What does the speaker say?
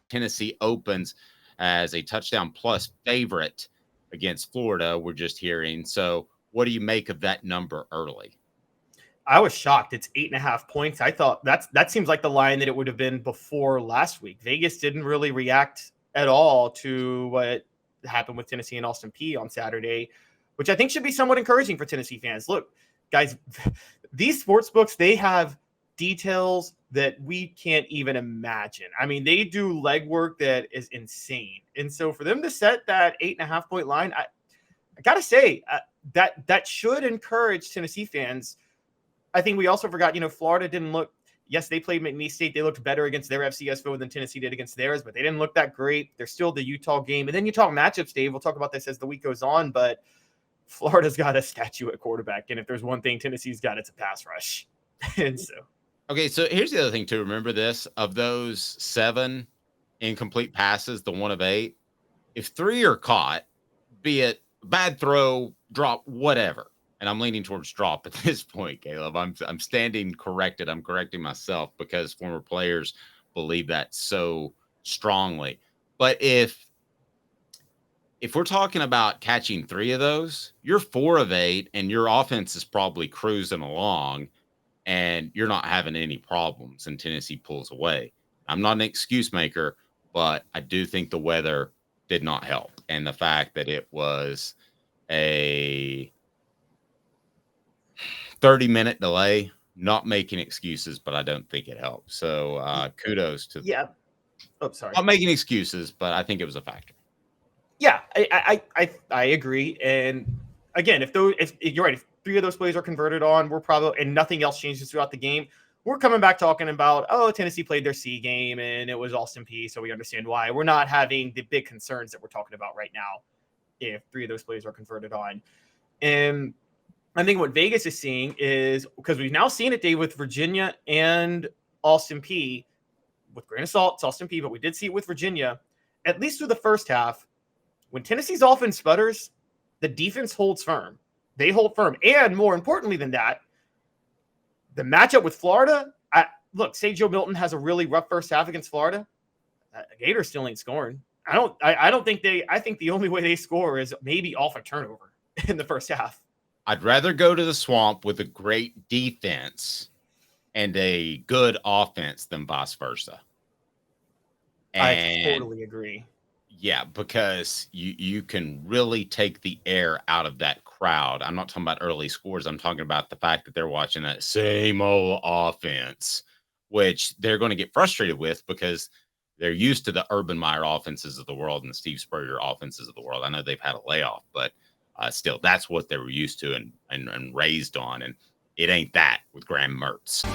Tennessee opens as a touchdown plus favorite against Florida. We're just hearing. So what do you make of that number early? I was shocked. It's 8.5 points. I thought that seems like the line that it would have been before last week. Vegas didn't really react at all to what happened with Tennessee and Austin Peay on Saturday, which I think should be somewhat encouraging for Tennessee fans. Look, guys, these sports books, they have details that we can't even imagine. I mean, they do legwork that is insane. And so for them to set that 8.5 point line, I gotta say that should encourage Tennessee fans. I think we also forgot, Florida didn't look. Yes, they played McNeese State. They looked better against their FCS foe than Tennessee did against theirs, but they didn't look that great. They're still the Utah game. And then you talk matchups, Dave. We'll talk about this as the week goes on, but Florida's got a statue at quarterback. And if there's one thing Tennessee's got, it's a pass rush. And so. Okay, so here's the other thing to remember this. Of those 7 incomplete passes, the 1 of 8, if 3 are caught, be it bad throw, drop, whatever, and I'm leaning towards drop at this point, Caleb. I'm standing corrected. I'm correcting myself because former players believe that so strongly. But if we're talking about catching 3 of those, you're 4 of 8, and your offense is probably cruising along, and you're not having any problems, and Tennessee pulls away. I'm not an excuse maker, but I do think the weather did not help, and the fact that it was a 30-minute delay, not making excuses, but I don't think it helped. So kudos to sorry. Not making excuses, but I think it was a factor. Yeah, I agree. And again, if you're right, if 3 of those plays are converted on, we're probably, and nothing else changes throughout the game, we're coming back talking about, Tennessee played their C game and it was Austin Peay, so we understand why. We're not having the big concerns that we're talking about right now if 3 of those plays are converted on. And I think what Vegas is seeing is, because we've now seen it, Dave, with Virginia and Austin Peay, with grain of salt, it's Austin Peay, but we did see it with Virginia, at least through the first half. When Tennessee's offense sputters, the defense holds firm. They hold firm. And more importantly than that, the matchup with Florida, look, say Joe Milton has a really rough first half against Florida. Gators still ain't scoring. I think the only way they score is maybe off a turnover in the first half. I'd rather go to the swamp with a great defense and a good offense than vice versa. And I totally agree. Yeah, because you can really take the air out of that crowd. I'm not talking about early scores. I'm talking about the fact that they're watching that same old offense, which they're going to get frustrated with because they're used to the Urban Meyer offenses of the world and the Steve Spurrier offenses of the world. I know they've had a layoff, but still, that's what they were used to and raised on. And it ain't that with Graham Mertz.